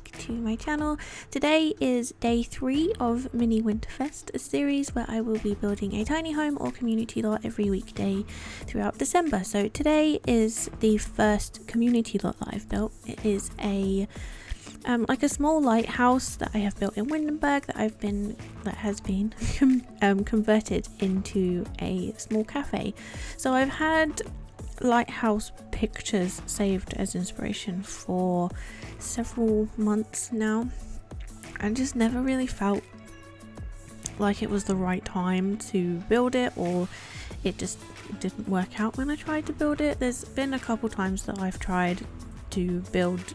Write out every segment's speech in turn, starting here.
back to my channel. Today is day 3 of Mini Winterfest, a series where I will be building a tiny home or community lot every weekday throughout December. So today is the first community lot that I've built. It is a like a small lighthouse that I have built in Windenburg that has been converted into a small cafe. So I've had lighthouse pictures saved as inspiration for several months now, and just never really felt like it was the right time to build it, or it just didn't work out when I tried to build it. There's been a couple times that I've tried to build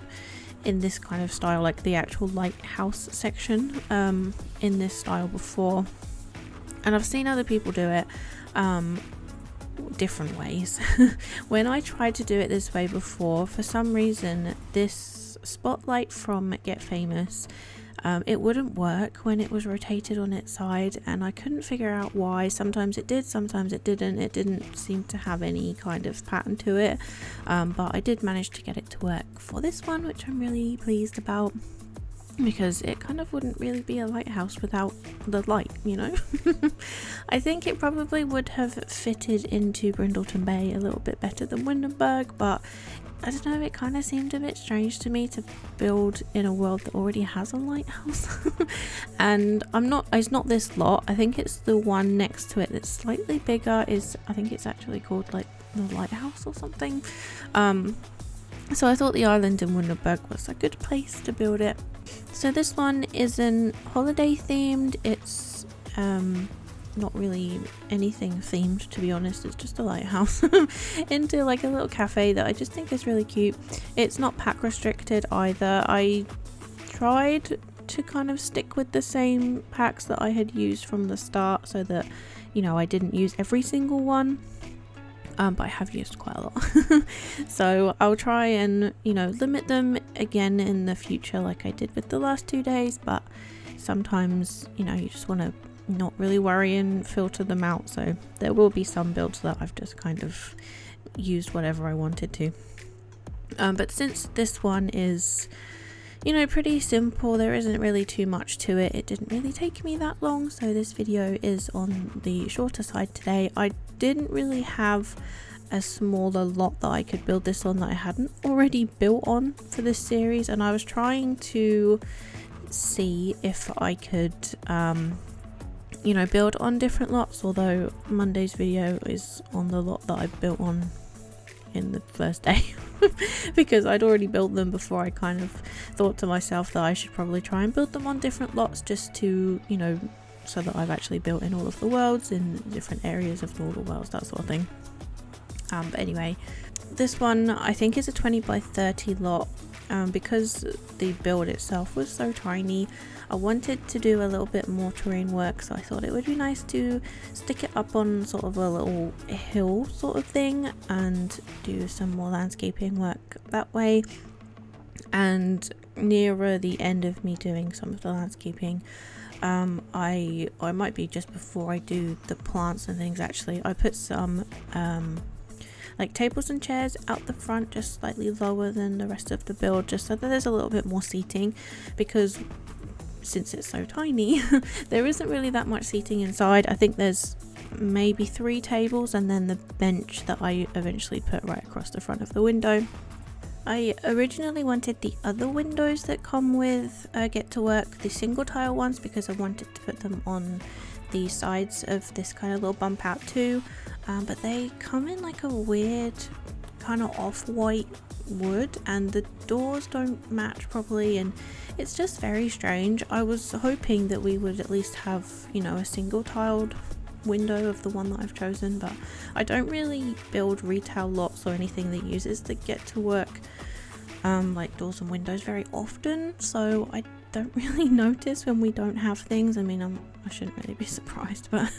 in this kind of style, like the actual lighthouse section in this style before, and I've seen other people do it different ways. When I tried to do it this way before, for some reason this spotlight from Get Famous, it wouldn't work when it was rotated on its side, and I couldn't figure out why. Sometimes it did, sometimes it didn't. It didn't seem to have any kind of pattern to it, but I did manage to get it to work for this one, which I'm really pleased about, because it kind of wouldn't really be a lighthouse without the light, you know. I think it probably would have fitted into Brindleton Bay a little bit better than Windenburg, but I don't know, it kind of seemed a bit strange to me to build in a world that already has a lighthouse. And it's not this lot, I think it's the one next to it that's slightly bigger. I think it's actually called like the lighthouse or something. So I thought the island in Windenburg was a good place to build it. So this one isn't holiday themed, it's not really anything themed, to be honest. It's just a lighthouse into like a little cafe that I just think is really cute. It's not pack restricted either. I tried to kind of stick with the same packs that I had used from the start, so that, you know, I didn't use every single one. But I have used quite a lot. So I'll try and, you know, limit them again in the future like I did with the last 2 days, but sometimes, you know, you just want to not really worry and filter them out. So there will be some builds that I've just kind of used whatever I wanted to. But since this one is, you know, pretty simple, there isn't really too much to it. It didn't really take me that long, so this video is on the shorter side today. I didn't really have a smaller lot that I could build this on that I hadn't already built on for this series, and I was trying to see if I could you know, build on different lots, although Monday's video is on the lot that I built on in the first day because I'd already built them before. I kind of thought to myself that I should probably try and build them on different lots, just to, you know, so that I've actually built in all of the worlds, in different areas of all the worlds, that sort of thing. But anyway, this one I think is a 20 by 30 lot. Because the build itself was so tiny, I wanted to do a little bit more terrain work, so I thought it would be nice to stick it up on sort of a little hill sort of thing and do some more landscaping work that way. And nearer the end of me doing some of the landscaping, I might be just before I do the plants and things, actually, I put some like tables and chairs out the front, just slightly lower than the rest of the build, just so that there's a little bit more seating, because since it's so tiny there isn't really that much seating inside. I think there's maybe 3 tables and then the bench that I eventually put right across the front of the window. I originally wanted the other windows that come with Get to Work, the single tile ones, because I wanted to put them on the sides of this kind of little bump out too, but they come in like a weird kind of off-white wood, and the doors don't match properly, and it's just very strange. I was hoping that we would at least have, you know, a single tiled window of the one that I've chosen, but I don't really build retail lots or anything that uses the Get to Work like doors and windows very often, so I don't really notice when we don't have things. I mean, I shouldn't really be surprised, but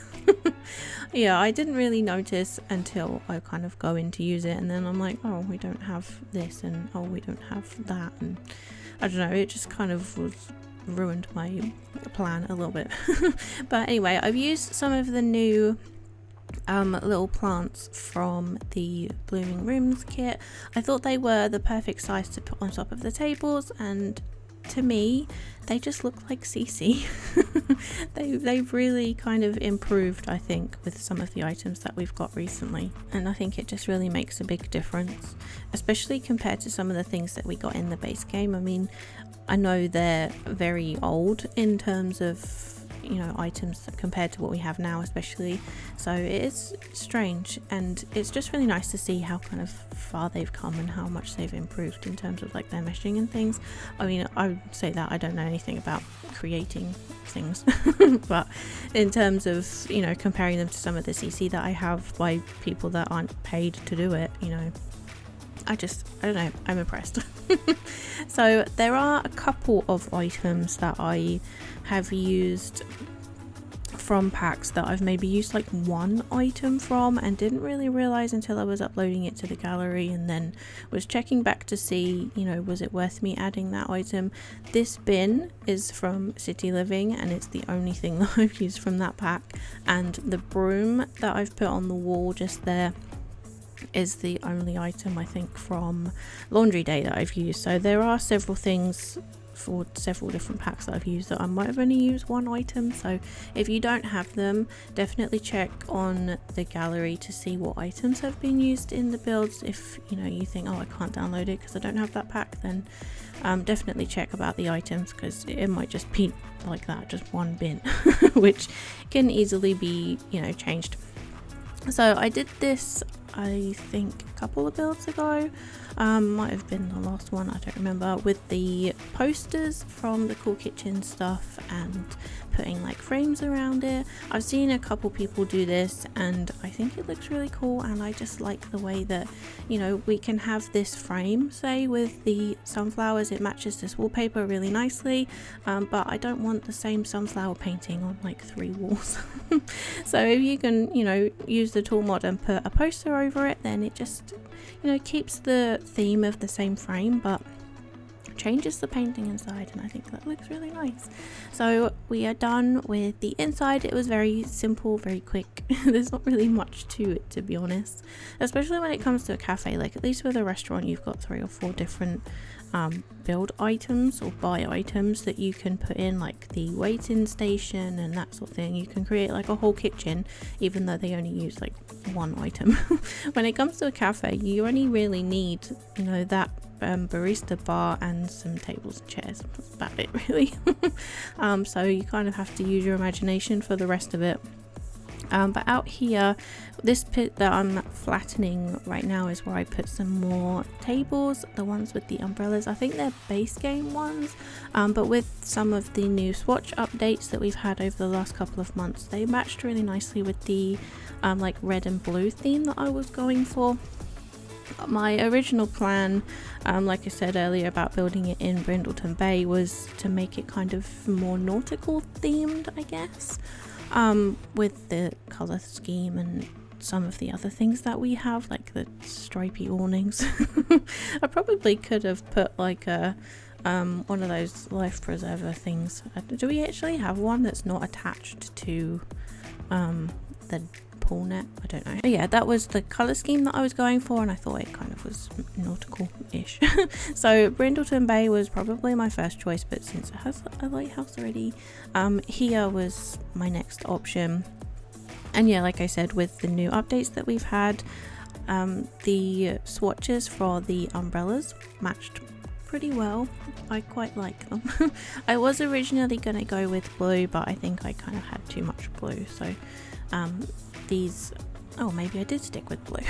yeah, I didn't really notice until I kind of go in to use it, and then I'm like, oh, we don't have this, and oh, we don't have that, and I don't know, it just kind of ruined my plan a little bit. But anyway, I've used some of the new little plants from the Blooming Rooms kit. I thought they were the perfect size to put on top of the tables, and to me, they just look like CC. They've really kind of improved, I think, with some of the items that we've got recently, and I think it just really makes a big difference, especially compared to some of the things that we got in the base game. I mean, I know they're very old in terms of, you know, items compared to what we have now, especially, so it's strange, and it's just really nice to see how kind of far they've come and how much they've improved in terms of like their meshing and things. I mean, I would say that I don't know anything about creating things but in terms of, you know, comparing them to some of the CC that I have by people that aren't paid to do it, you know, I don't know, I'm impressed. So there are a couple of items that I have used from packs that I've maybe used like one item from and didn't really realize until I was uploading it to the gallery, and then was checking back to see, you know, was it worth me adding that item. This bin is from City Living and it's the only thing that I've used from that pack, and the broom that I've put on the wall just there is the only item I think from Laundry Day that I've used. So there are several things for several different packs that I've used that I might have only used one item, so if you don't have them, definitely check on the gallery to see what items have been used in the builds. If you know, you think, oh, I can't download it because I don't have that pack, then definitely check about the items, because it might just be like that, just one bin which can easily be, you know, changed. So I did this, I think, a couple of builds ago, might have been the last one, I don't remember, with the posters from the Cool Kitchen stuff and putting like frames around it. I've seen a couple people do this and I think it looks really cool, and I just like the way that, you know, we can have this frame, say with the sunflowers, it matches this wallpaper really nicely, but I don't want the same sunflower painting on like 3 walls. So if you can, you know, use the tool mod and put a poster over it, then it just, you know, keeps the theme of the same frame but changes the painting inside, and I think that looks really nice. So we are done with the inside. It was very simple, very quick. There's not really much to it, to be honest, especially when it comes to a cafe. Like, at least with a restaurant, you've got 3 or 4 different build items or buy items that you can put in, like the waiting station and that sort of thing. You can create like a whole kitchen, even though they only use like one item. When it comes to a cafe, you only really need, you know, that barista bar and some tables and chairs. That's about it, really. So you kind of have to use your imagination for the rest of it. But out here, this pit that I'm flattening right now is where I put some more tables, the ones with the umbrellas. I think they're base game ones, but with some of the new swatch updates that we've had over the last couple of months, they matched really nicely with the like red and blue theme that I was going for. My original plan, like I said earlier about building it in Brindleton Bay, was to make it kind of more nautical themed, I guess, with the colour scheme and some of the other things that we have, like the stripy awnings. I probably could have put like a one of those life preserver things. Do we actually have one that's not attached to the pool net? I don't know. But yeah, that was the colour scheme that I was going for, and I thought it kind of was nautical-ish. So Brindleton Bay was probably my first choice, but since it has a lighthouse already, here was my next option. And yeah, like I said, with the new updates that we've had, the swatches for the umbrellas matched pretty well. I quite like them. I was originally going to go with blue, but I think I kind of had too much blue, so these, oh, maybe I did stick with blue.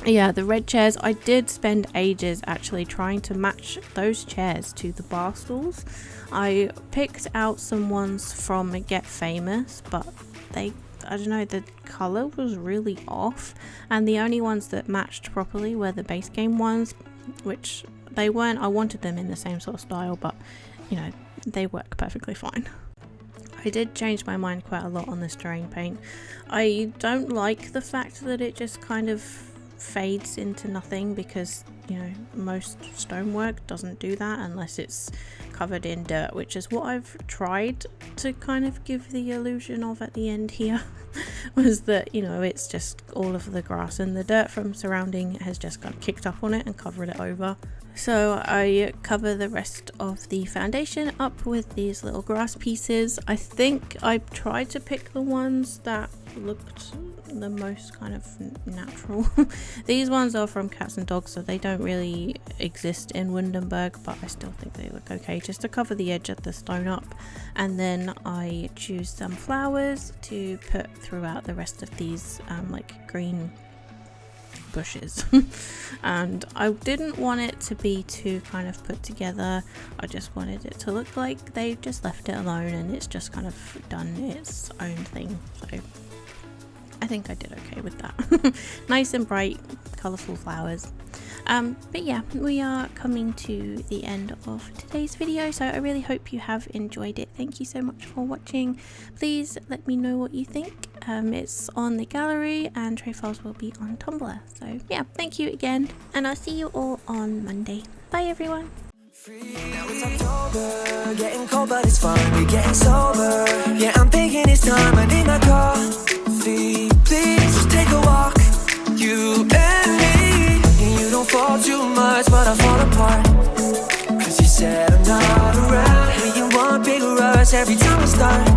Yeah, the red chairs, I did spend ages actually trying to match those chairs to the bar stools. I picked out some ones from Get Famous, but I don't know, the colour was really off, and the only ones that matched properly were the base game ones, which they weren't. I wanted them in the same sort of style, but you know, they work perfectly fine. I did change my mind quite a lot on this terrain paint. I don't like the fact that it just kind of fades into nothing, because you know, most stonework doesn't do that unless it's covered in dirt, which is what I've tried to kind of give the illusion of at the end here. Was that, you know, it's just all of the grass and the dirt from surrounding has just got kicked up on it and covered it over. So I cover the rest of the foundation up with these little grass pieces. I think I tried to pick the ones that looked the most kind of natural. These ones are from Cats and Dogs, so they don't really exist in Windenburg, but I still think they look okay just to cover the edge of the stone up. And then I choose some flowers to put throughout the rest of these like green bushes. And I didn't want it to be too kind of put together. I just wanted it to look like they just left it alone and it's just kind of done its own thing. So I think I did okay with that. Nice and bright, colourful flowers. But yeah, we are coming to the end of today's video, so I really hope you have enjoyed it. Thank you so much for watching. Please let me know what you think. It's on the gallery and Tray Files will be on Tumblr. So yeah, thank you again, and I'll see you all on Monday. Bye everyone. Now it's October, getting cold but it's fun, we're getting sober. Yeah, I'm thinking it's time, I need my coffee. Please just take a walk, you and me. And you don't fall too much, but I fall apart. Cause you said I'm not around, and you want bigger rush every time we start.